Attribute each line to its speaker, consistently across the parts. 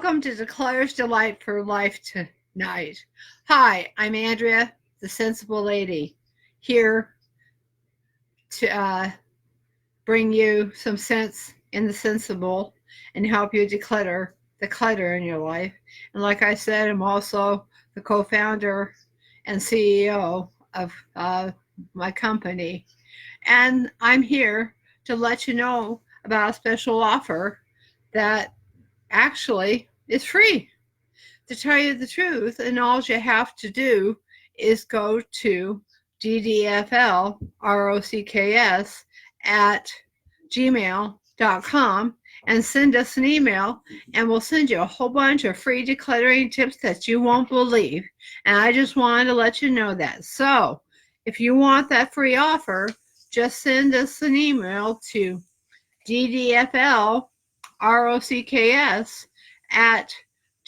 Speaker 1: Welcome to Declare's Delight for Life tonight. Hi, I'm Andrea, the Sensible Lady, here to bring you some sense in the sensible and help you declutter the clutter in your life. And like I said, I'm also the co-founder and CEO of my company. And I'm here to let you know about a special offer that actually is free. To tell you the truth, and all you have to do is go to ddflrocks at gmail.com and send us an email, and we'll send you a whole bunch of free decluttering tips that you won't believe. And I just wanted to let you know that. So if you want that free offer, just send us an email to ddflrocks at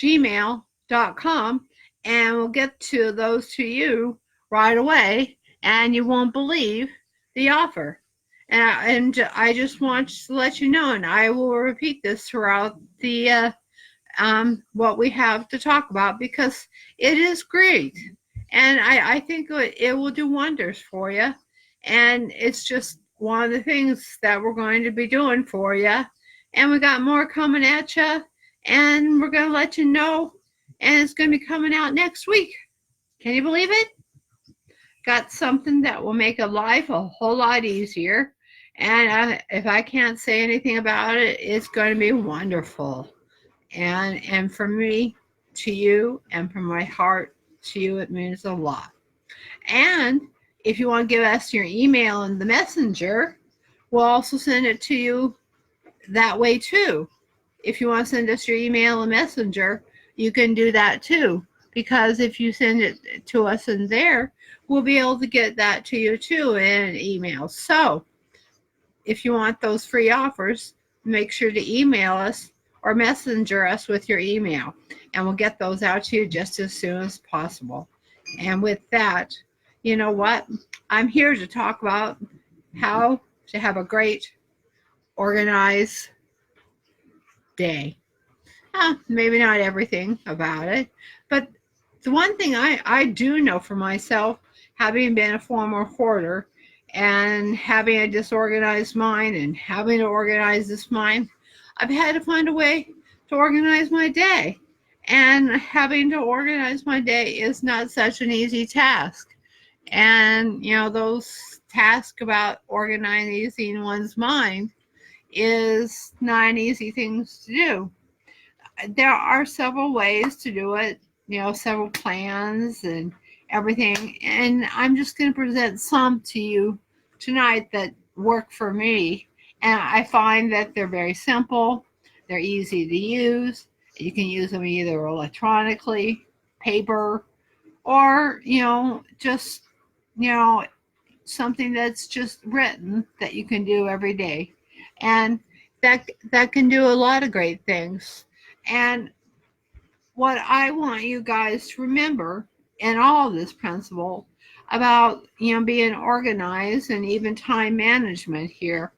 Speaker 1: gmail.com, and we'll get to those to you right away, and you won't believe the offer. And I just want to let you know, and I will repeat this throughout the what we have to talk about, because it is great, and I think it will do wonders for you. And it's just one of the things that we're going to be doing for you. And we got more coming at you, and we're going to let you know. And it's going to be coming out next week. Can you believe it? Got something that will make a life a whole lot easier. And if I can't say anything about it, it's going to be wonderful. And from me to you, and from my heart to you, it means a lot. And if you want to give us your email in the messenger, we'll also send it to you that way too. If you want to send us your email in messenger, you can do that too, because if you send it to us in there, we'll be able to get that to you too in an email. So if you want those free offers, make sure to email us or messenger us with your email, and we'll get those out to you just as soon as possible. And with that, you know what? I'm here to talk about how to have a great organized day. Maybe not everything about it, but the one thing I do know for myself, having been a former hoarder and having a disorganized mind and having to organize this mind, I've had to find a way to organize my day. And having to organize my day is not such an easy task. And, those tasks about organizing one's mind is not an easy thing to do. There are several ways to do it, several plans and everything. And I'm just going to present some to you tonight that work for me. And I find that they're very simple, they're easy to use. You can use them either electronically, paper, or, just, something that's just written that you can do every day. And that can do a lot of great things. And what I want you guys to remember in all of this principle about, being organized and even time management here,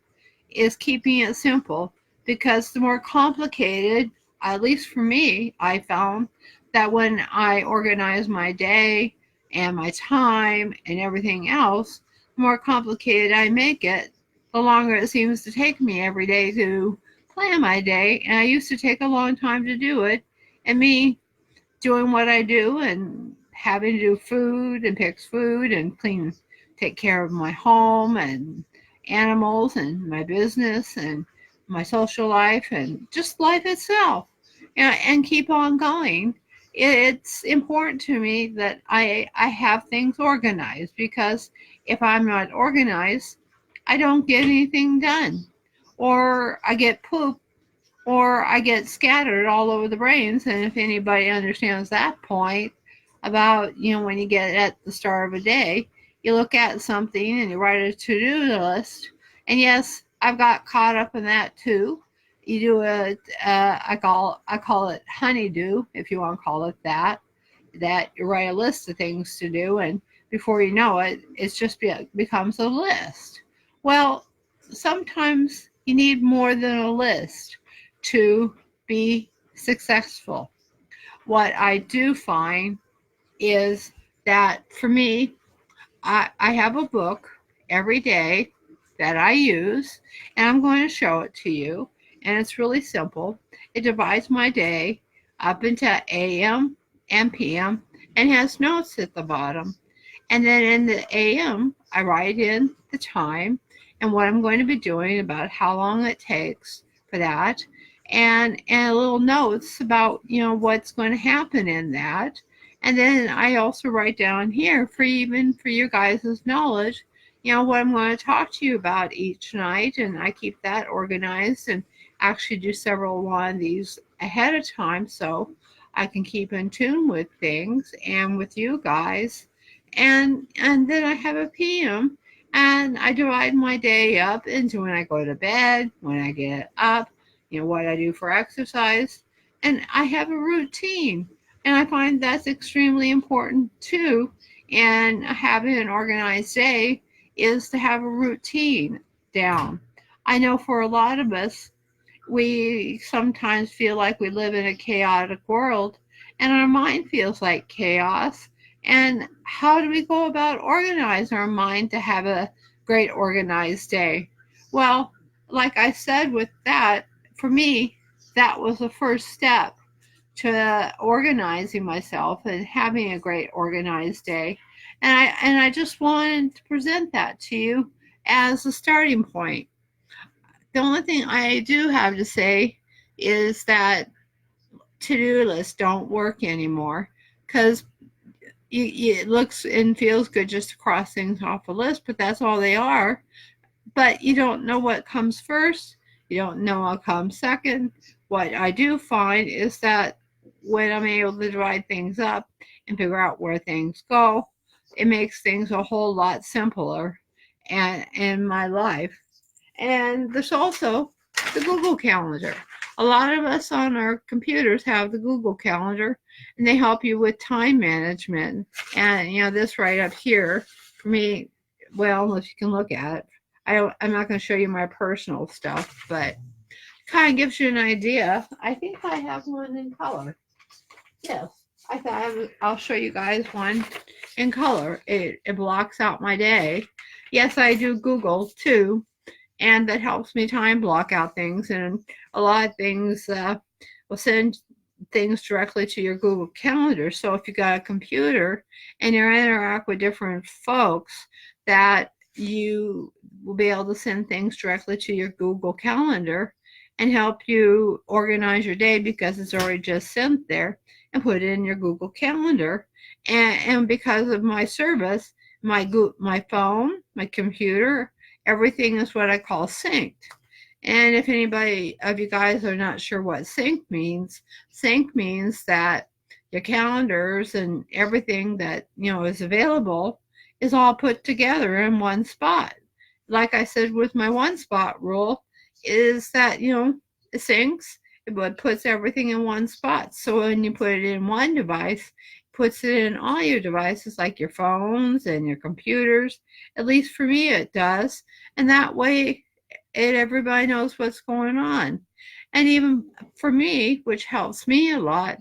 Speaker 1: is keeping it simple. Because the more complicated, at least for me, I found that when I organize my day and my time and everything else, the more complicated I make it, the longer it seems to take me every day to plan my day. And I used to take a long time to do it. And me doing what I do and having to do food and pick food and clean, take care of my home and animals and my business and my social life and just life itself, and keep on going. It's important to me that I have things organized, because if I'm not organized, I don't get anything done, or I get poop, or I get scattered all over the brains. And if anybody understands that point about, when you get at the start of a day, you look at something and you write a to-do list. And yes, I've got caught up in that too. You do I call it honeydew, if you want to call it that you write a list of things to do, and before you know it, becomes a list. Well, sometimes you need more than a list to be successful. What I do find is that for me, I have a book every day that I use, and I'm going to show it to you. And it's really simple. It divides my day up into AM and PM and has notes at the bottom. And then in the AM, I write in the time and what I'm going to be doing, about how long it takes for that, and little notes about what's going to happen in that. And then I also write down here, for even for your guys' knowledge, what I'm going to talk to you about each night. And I keep that organized and actually do several one of these ahead of time so I can keep in tune with things and with you guys. And then I have a PM, and I divide my day up into when I go to bed, when I get up, what I do for exercise, and I have a routine. And I find that's extremely important too. And having an organized day is to have a routine down. I know for a lot of us, we sometimes feel like we live in a chaotic world, and our mind feels like chaos. And how do we go about organizing our mind to have a great organized day? Well, like I said, with that, for me, that was the first step to organizing myself and having a great organized day. And I just wanted to present that to you as a starting point. The only thing I do have to say is that to-do lists don't work anymore, because it looks and feels good just to cross things off a list, but that's all they are. But you don't know what comes first. You don't know what comes second. What I do find is that when I'm able to divide things up and figure out where things go, it makes things a whole lot simpler and in my life. And there's also the Google Calendar. A lot of us on our computers have the Google Calendar, and they help you with time management. And this right up here for me, well, if you can look at it, I'm not going to show you my personal stuff, but it kind of gives you an idea. I think I have one in color. Yes, I'll show you guys one in color. It blocks out my day. Yes, I do Google too, and that helps me time block out things. And a lot of things will send things directly to your Google Calendar. So if you got a computer and you interact with different folks, that you will be able to send things directly to your Google Calendar and help you organize your day, because it's already just sent there, and put it in your Google Calendar. And because of my service, my phone, my computer, everything is what I call synced. And if anybody of you guys are not sure what sync means that your calendars and everything that is available is all put together in one spot. Like I said, with my one spot rule, is that it syncs, but puts everything in one spot. So when you put it in one device, it puts it in all your devices, like your phones and your computers. At least for me, it does. And that way, everybody knows what's going on. And even for me, which helps me a lot,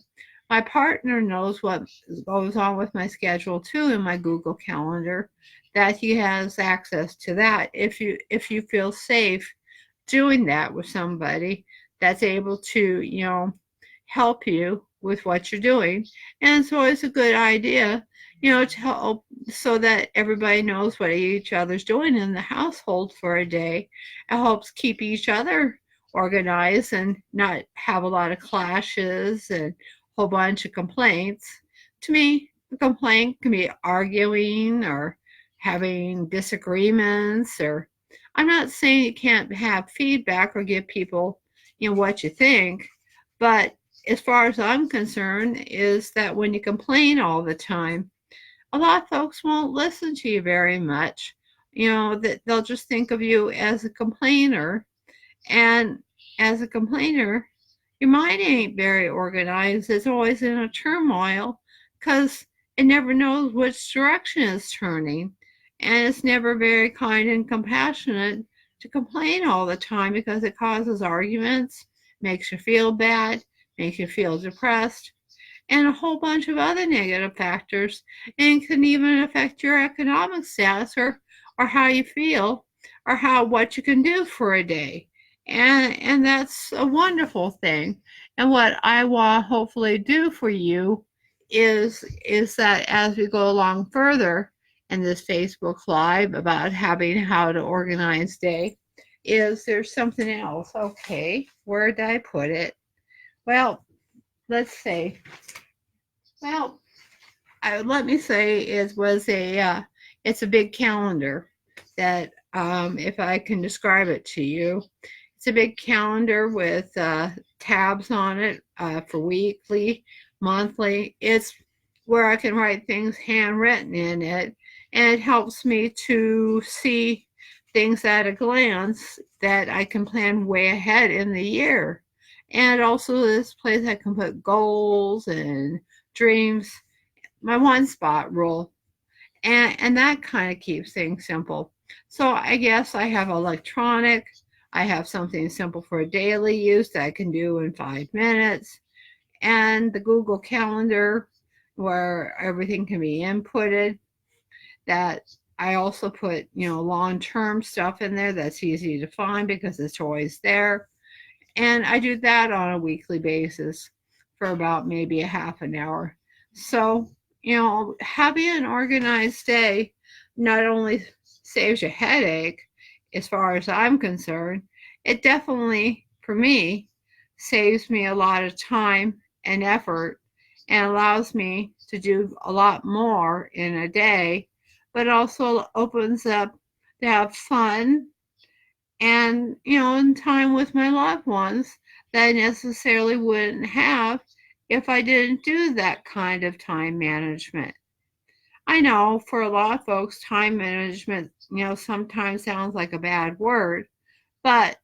Speaker 1: my partner knows what goes on with my schedule too in my Google Calendar, that he has access to that. If you feel safe doing that with somebody that's able to help you with what you're doing. And so it's a good idea to help, so that everybody knows what each other's doing in the household for a day. It helps keep each other organized and not have a lot of clashes and a whole bunch of complaints. To me, a complaint can be arguing or having disagreements. Or I'm not saying you can't have feedback or give people what you think, but as far as I'm concerned, is that when you complain all the time, a lot of folks won't listen to you very much. That they'll just think of you as a complainer. And as a complainer, your mind ain't very organized. It's always in a turmoil, because it never knows which direction it's turning. And it's never very kind and compassionate to complain all the time, because it causes arguments, makes you feel bad, make you feel depressed, and a whole bunch of other negative factors, and can even affect your economic status or how you feel or how what you can do for a day. And that's a wonderful thing. And what I will hopefully do for you is that as we go along further in this Facebook Live about having how to organize day, is there's something else. Okay, where did I put it? Well, let's say, well, let me say it was it's a big calendar that, if I can describe it to you, it's a big calendar with tabs on it for weekly, monthly. It's where I can write things handwritten in it, and it helps me to see things at a glance that I can plan way ahead in the year. And also this place I can put goals and dreams, my one spot rule, and that kind of keeps things simple. So I guess I have electronic, I have something simple for daily use that I can do in 5 minutes, and the Google Calendar where everything can be inputted. That I also put, long-term stuff in there that's easy to find because it's always there. And I do that on a weekly basis for about maybe a half an hour. So, having an organized day not only saves you a headache, as far as I'm concerned, it definitely, for me, saves me a lot of time and effort and allows me to do a lot more in a day, but also opens up to have fun and, in time with my loved ones that I necessarily wouldn't have if I didn't do that kind of time management. I know for a lot of folks, time management, sometimes sounds like a bad word, but,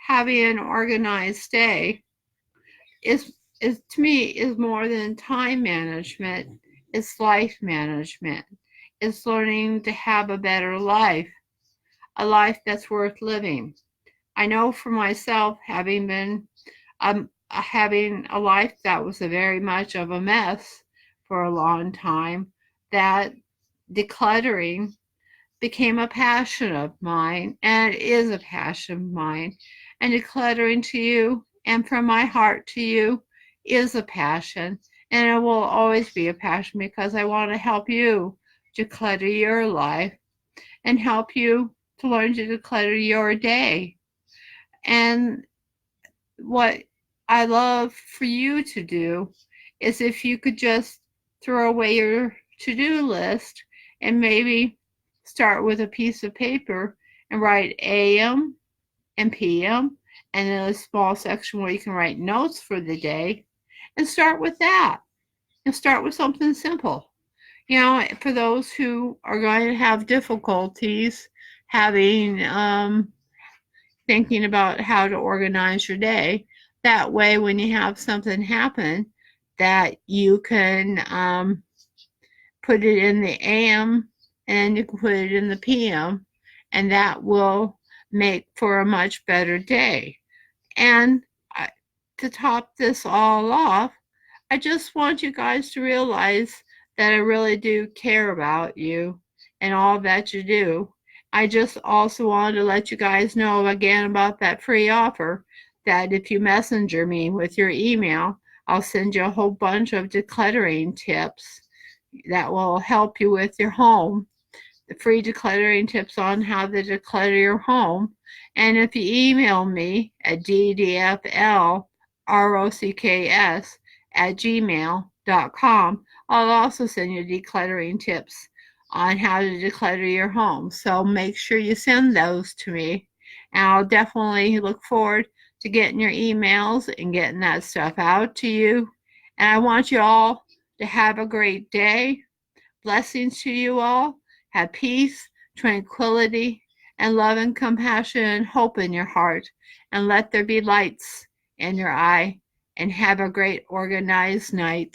Speaker 1: having an organized day is to me is more than time management. It's life management. It's learning to have a better life, a life that's worth living. I know for myself, having a life that was a very much of a mess for a long time, that decluttering became a passion of mine, and it is a passion of mine. And decluttering to you, and from my heart to you, is a passion, and it will always be a passion because I want to help you declutter your life and help you to learn to declutter your day. And what I love for you to do is if you could just throw away your to-do list and maybe start with a piece of paper and write AM and PM, and then a small section where you can write notes for the day, and start with that. And start with something simple. For those who are going to have difficulties having thinking about how to organize your day, that way when you have something happen, that you can put it in the AM and you can put it in the PM, and that will make for a much better day. And to top this all off, I just want you guys to realize that I really do care about you and all that you do. I just also wanted to let you guys know again about that free offer, that if you messenger me with your email, I'll send you a whole bunch of decluttering tips that will help you with your home. The free decluttering tips on how to declutter your home. And if you email me at ddflrocks@gmail.com, I'll also send you decluttering tips on how to declutter your home. So make sure you send those to me, and I'll definitely look forward to getting your emails and getting that stuff out to you. And I want you all to have a great day. Blessings to you all. Have peace, tranquility, and love and compassion and hope in your heart. And let there be lights in your eye. And have a great organized night.